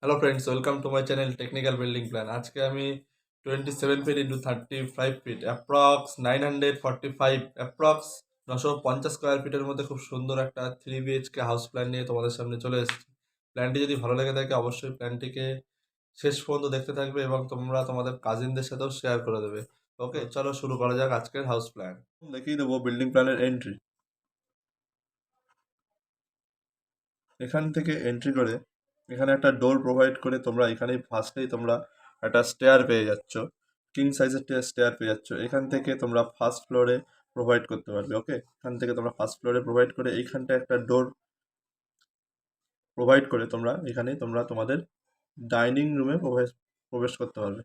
Hello friends, welcome to my channel technical building plan. আজকে আমি 27 feet into 35 feet approx 945 approx 950 square ফিটের মধ্যে খুব সুন্দর একটা 3 BHK হাউস প্ল্যান নিয়ে তোমাদের সামনে চলে এসেছি। প্ল্যানটি যদি ভালো লেগে থাকে অবশ্যই প্ল্যানটিকে শেষ পর্যন্ত দেখতে থাকবে এবং তোমরা তোমাদের কাজিনদের সাথেও শেয়ার করে দেবে। ওকে, চলো শুরু করা যাক আজকের হাউস প্ল্যান। দেখিয়ে দেবো বিল্ডিং প্ল্যানের এন্ট্রি। এখান থেকে এন্ট্রি করে এখানে একটা ডোর প্রোভাইড করে তোমরা এখানেই ফার্স্টেই তোমরা একটা স্টেয়ার পেয়ে যাচ্ছ, কিং সাইজের স্টেয়ার পেয়ে যাচ্ছ। এখান থেকে তোমরা ফার্স্ট ফ্লোরে প্রোভাইড করতে পারবে। ওকে, এখান থেকে তোমরা ফার্স্ট ফ্লোরে প্রোভাইড করে এইখানটা একটা ডোর প্রোভাইড করে তোমরা এখানেই তোমরা তোমাদের ডাইনিং রুমে প্রবেশ করতে পারবে।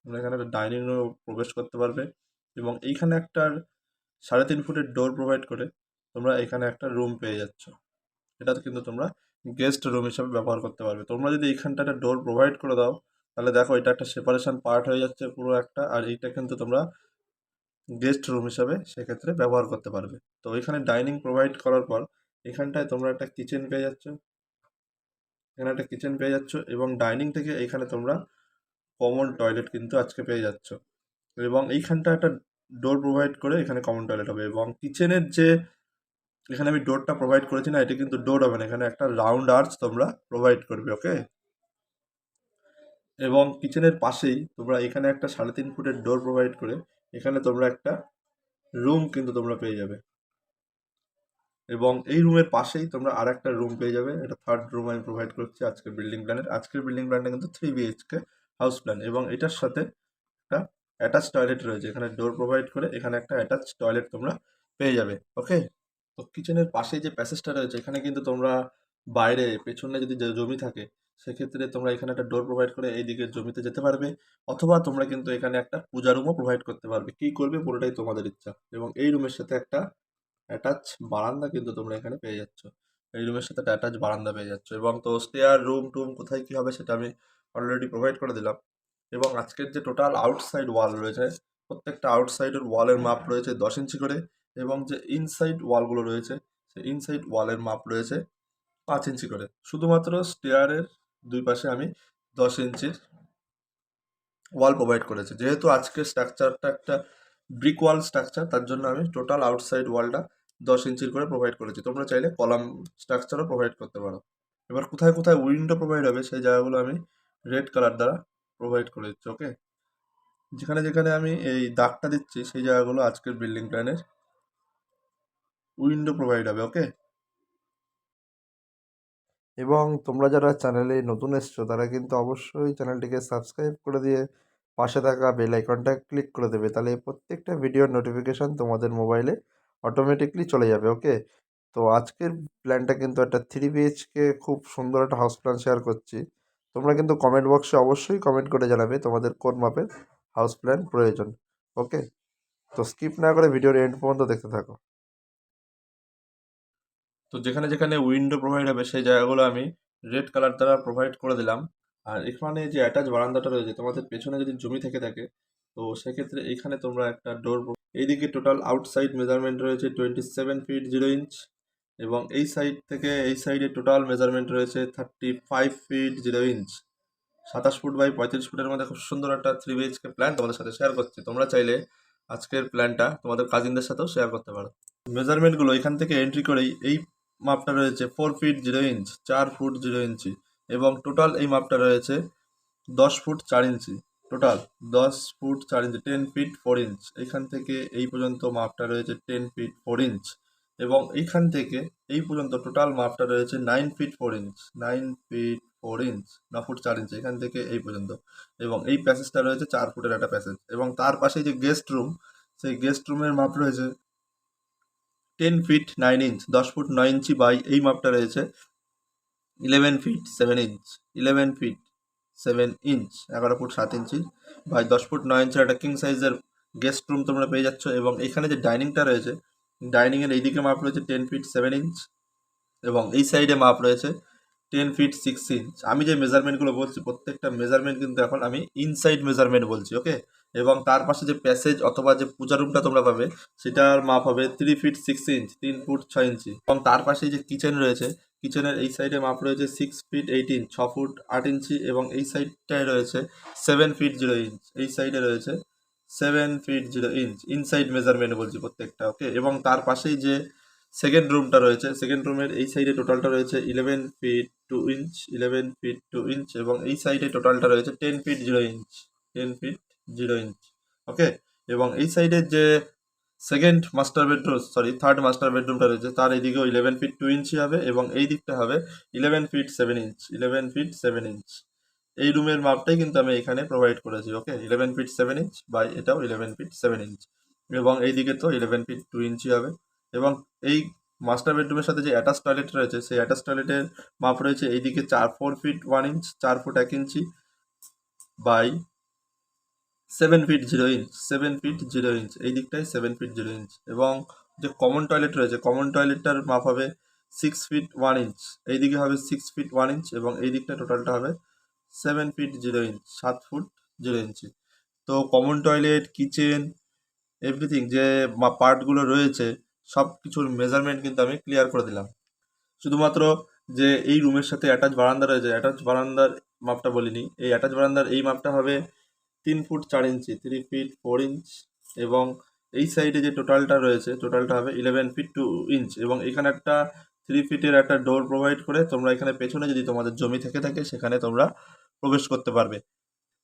তোমরা এখানে একটা ডাইনিং রুমে প্রবেশ করতে পারবে এবং এইখানে একটা 3.5 ফুটের ডোর প্রোভাইড করে তোমরা এখানে একটা রুম পেয়ে যাচ্ছ। এটা কিন্তু তোমরা গেস্ট রুম হিসাবে ব্যবহার করতে পারবে। তোমরা যদি এইখানটা একটা ডোর প্রোভাইড করে দাও তাহলে দেখো এটা একটা সেপারেশন পার্ট হয়ে যাচ্ছে পুরো একটা, আর এইটা কিন্তু তোমরা গেস্ট রুম হিসাবে সেক্ষেত্রে ব্যবহার করতে পারবে। তো এখানে ডাইনিং প্রোভাইড করার পর এখানটায় তোমরা একটা কিচেন পেয়ে যাচ্ছ, এখানে একটা কিচেন পেয়ে যাচ্ছ এবং ডাইনিং থেকে এখানে তোমরা কমন টয়লেট কিন্তু আজকে পেয়ে যাচ্ছ এবং এইখানটা একটা ডোর প্রোভাইড করে এখানে কমন টয়লেট হবে। এবং কিচেনের যে এখানে আমি ডোরটা প্রোভাইড করেছি না, এটা কিন্তু ডোর হবে না, এখানে একটা রাউন্ড আর্চ তোমরা প্রোভাইড করবে। ওকে, এবং কিচেনের পাশেই তোমরা এখানে একটা 3.5 ফুটের ডোর প্রোভাইড করে এখানে তোমরা একটা রুম কিন্তু তোমরা পেয়ে যাবে এবং এই রুমের পাশেই তোমরা আর একটা রুম পেয়ে যাবে। এটা থার্ড রুম আমি প্রোভাইড করছি আজকের বিল্ডিং প্ল্যানটা কিন্তু 3 BHK হাউস প্ল্যান এবং এটার সাথে একটা অ্যাটাচ টয়লেট রয়েছে। এখানে ডোর প্রোভাইড করে এখানে একটা অ্যাটাচ টয়লেট তোমরা পেয়ে যাবে। ওকে, তো কিচেনের পাশেই যে প্যাসেজটা রয়েছে এখানে কিন্তু তোমরা বাইরে পেছনে যদি যে জমি থাকে সেক্ষেত্রে তোমরা এখানে একটা ডোর প্রোভাইড করে এই দিকের জমিতে যেতে পারবে, অথবা তোমরা কিন্তু এখানে একটা পূজা রুমও প্রোভাইড করতে পারবে। কি করবে পুরোটাই তোমাদের ইচ্ছা। এবং এই রুমের সাথে একটা অ্যাটাচ বারান্দা কিন্তু তোমরা এখানে পেয়ে যাচ্ছ, এই রুমের সাথে একটা অ্যাটাচ বারান্দা পেয়ে যাচ্ছ। এবং তো স্টেয়ার রুম টুম কোথায় কী হবে সেটা আমি অলরেডি প্রোভাইড করে দিলাম। এবং আজকের যে টোটাল আউটসাইড ওয়াল রয়েছে প্রত্যেকটা আউটসাইডের ওয়ালের মাপ রয়েছে 10 ইঞ্চি করে এবং যে ইনসাইড ওয়ালগুলো রয়েছে সেই ইনসাইড ওয়ালের মাপ রয়েছে 5 ইঞ্চি করে। শুধুমাত্র স্টেয়ারের দুই পাশে আমি 10 ইঞ্চির ওয়াল প্রোভাইড করেছি। যেহেতু আজকের স্ট্রাকচারটা একটা ব্রিক ওয়াল স্ট্রাকচার, তার জন্য আমি টোটাল আউটসাইড ওয়ালটা 10 ইঞ্চির করে প্রোভাইড করেছি। তোমরা চাইলে কলাম স্ট্রাকচারও প্রোভাইড করতে পারো। এবার কোথায় কোথায় উইন্ডো প্রোভাইড হবে সেই জায়গাগুলো আমি রেড কালার দ্বারা প্রোভাইড করে দিচ্ছি। ওকে, যেখানে যেখানে আমি এই দাগটা দিচ্ছি সেই জায়গাগুলো আজকের বিল্ডিং প্ল্যানের উইন্ডো প্রোভাইড হবে। ওকে, এবং তোমরা যারা চ্যানেলে নতুন এসছো তারা কিন্তু অবশ্যই চ্যানেলটিকে সাবস্ক্রাইব করে দিয়ে পাশে থাকা বেল আইকনটা ক্লিক করে দেবে, তাহলে প্রত্যেকটা ভিডিওর নোটিফিকেশান তোমাদের মোবাইলে অটোমেটিকলি চলে যাবে। ওকে, তো আজকের প্ল্যানটা কিন্তু একটা 3 BHK খুব সুন্দর একটা হাউস প্ল্যান শেয়ার করছি। তোমরা কিন্তু কমেন্ট বক্সে অবশ্যই কমেন্ট করে জানাবে তোমাদের কোন মাপের হাউস প্ল্যান প্রয়োজন। ওকে, তো স্কিপ না করে ভিডিওর এন্ড পর্যন্ত দেখতে থাকো। তো যেখানে যেখানে উইন্ডো প্রোভাইড হবে সেই জায়গাগুলো আমি রেড কালার দ্বারা প্রোভাইড করে দিলাম। আর এখানে যে অ্যাটাচ বারান্দাটা রয়েছে তোমাদের পেছনে যদি জমি থেকে থাকে তো সেক্ষেত্রে এইখানে তোমরা একটা ডোর, এইদিকে টোটাল আউটসাইড মেজারমেন্ট রয়েছে 27 ফিট 0 ইঞ্চ এবং এই সাইড থেকে এই সাইডে টোটাল মেজারমেন্ট রয়েছে 35 ফিট 0 ইঞ্চ। 27 ফুট বাই 35 ফুটের মধ্যে খুব সুন্দর একটা 3 BHK প্ল্যান তোমাদের সাথে শেয়ার করছি। তোমরা চাইলে আজকের প্ল্যানটা তোমাদের কাজিনদের সাথেও শেয়ার করতে পারো। মেজারমেন্টগুলো এখান থেকে এন্ট্রি করেই এই মাপটা রয়েছে 4 ফিট 0 ইঞ্চ, 4 ফুট 0 ইঞ্চি এবং টোটাল এই মাপটা রয়েছে 10 ফুট 4 ইঞ্চি। টোটাল 10 ফুট 4 ইঞ্চি, 10 ফিট 4 ইঞ্চ। এখান থেকে এই পর্যন্ত মাপটা রয়েছে 10 ফিট 4 ইঞ্চ এবং এইখান থেকে এই পর্যন্ত টোটাল মাপটা রয়েছে 9 feet 4 inch, 9 feet 4 inch, 9 foot 4 ইঞ্চি এখান থেকে এই পর্যন্ত। এবং এই প্যাসেজটা রয়েছে 4 ফুটের একটা প্যাসেজ এবং তার পাশে যে গেস্ট রুম সেই গেস্ট রুমের মাপ রয়েছে 10 ফিট 9 ইঞ্চ, 10 ফুট 9 ইঞ্চি বাই এই মাপটা রয়েছে 11 feet 7 inch, 11 feet 7 inch, 11 foot 7 ইঞ্চি বাই 10 ফুট 9 ইঞ্চের একটা কিং সাইজের গেস্ট রুম তোমরা পেয়ে যাচ্ছ। এবং এখানে যে ডাইনিংটা রয়েছে ডাইনিংয়ের এইদিকে মাপ রয়েছে 10 ফিট 7 ইঞ্চ এবং এই সাইডে মাপ রয়েছে 10 ফিট 6 ইঞ্চ। আমি যে মেজারমেন্টগুলো বলছি প্রত্যেকটা মেজারমেন্ট কিন্তু এখন আমি ইনসাইড মেজারমেন্ট বলছি। ওকে, এবং তার পাশে যে প্যাসেজ অথবা যে পূজা রুমটা তোমরা পাবে সেটার মাপ হবে 3 ফিট 6 ইঞ্চ, 3 ফুট 6 ইঞ্চি এবং তার পাশে যে কিচেন রয়েছে কিচেনের এই সাইডে মাপ রয়েছে 6 ফিট 8 ইঞ্চ, 6 ফুট 8 ইঞ্চি, এবং এই সাইডটায় রয়েছে 7 ফিট 0 ইঞ্চ, এই সাইডে রয়েছে 7 ফিট 0 ইঞ্চ, ইনসাইড মেজারমেন্ট বলছি প্রত্যেকটা, ওকে। এবং তার পাশেই যে সেকেন্ড রুমটা রয়েছে, সেকেন্ড রুমের এই সাইডে টোটালটা রয়েছে 11 ফিট 2 ইঞ্চ, 11 ফিট 2 ইঞ্চ, এবং এই সাইডে টোটালটা রয়েছে 10 ফিট 0 ইঞ্চ, 10 ফিট 0 ইঞ্চ, ওকে। এবং এই সাইডের যে থার্ড মাস্টার বেডরুমটা রয়েছে তার এইদিকেও 11 ফিট 2 ইঞ্চি হবে, এবং এই দিকটা হবে 11 ফিট 7 ইঞ্চ, 11 ফিট 7 ইঞ্চ। এই রুমের মাপটাই কিন্তু আমি এখানে প্রোভাইড করেছি, ওকে। 11 ফিট 7 ইঞ্চ বাই এটাও 11 ফিট 7 ইঞ্চ, এবং এই দিকে তো 11 ফিট 2 ইঞ্চি হবে। এবং এই মাস্টার বেডরুমের সাথে যে অ্যাটাচ টয়লেট রয়েছে সেই অ্যাটাচ টয়লেটের মাপ রয়েছে এইদিকে 4 ফিট 1 ইঞ্চ, 4 ফুট 1 ইঞ্চি by 7 feet 0 inch, 7 feet 0 inch, এই দিকটায় 7 ফিট 0 ইঞ্চ। এবং যে কমন টয়লেট রয়েছে, কমন টয়লেটটার মাপ হবে 6 ফিট 1 ইঞ্চ, এই দিকে হবে 6 ফিট 1 ইঞ্চ, এবং এই দিকটা টোটালটা হবে 7 ফিট 0 ইঞ্চ, 7 ফুট 0 ইঞ্চি। তো কমন টয়লেট, কিচেন, এভরিথিং যে পার্টগুলো রয়েছে সব কিছুর মেজারমেন্ট কিন্তু আমি ক্লিয়ার করে দিলাম। শুধুমাত্র যে এই রুমের সাথে অ্যাটাচ বারান্দা রয়েছে, অ্যাটাচ বারান্দার মাপটা বলিনি। এই অ্যাটাচ বারান্দার এই মাপটা হবে 3 ফুট 4 ইঞ্চি, 3 ফিট 4 ইঞ্চ, এবং এই সাইডে যে টোটালটা রয়েছে টোটালটা হবে 11 ফিট 2 ইঞ্চ, এবং এখানে একটা 3 ফিটের একটা ডোর প্রোভাইড করে তোমরা এখানে পেছনে যদি তোমাদের জমি থেকে থাকে সেখানে তোমরা প্রবেশ করতে পারবে।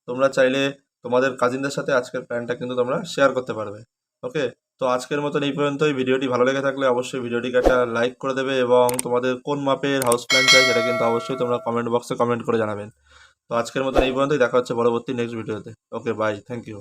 তোমরা চাইলে তোমাদের কাজিনদের সাথে আজকের প্ল্যানটা কিন্তু তোমরা শেয়ার করতে পারবে, ওকে। তো আজকের মতন এই পর্যন্তই। ভিডিওটি ভালো লেগে থাকলে অবশ্যই ভিডিওটিকে একটা লাইক করে দেবে, এবং তোমাদের কোন মাপের হাউস প্ল্যান চাই সেটা কিন্তু অবশ্যই তোমরা কমেন্ট বক্সে কমেন্ট করে জানাবেন। তো আজকের মতন এই পর্যন্তই, দেখা হচ্ছে পরবর্তী নেক্সট ভিডিওতে। ওকে, বাই, থ্যাংক ইউ।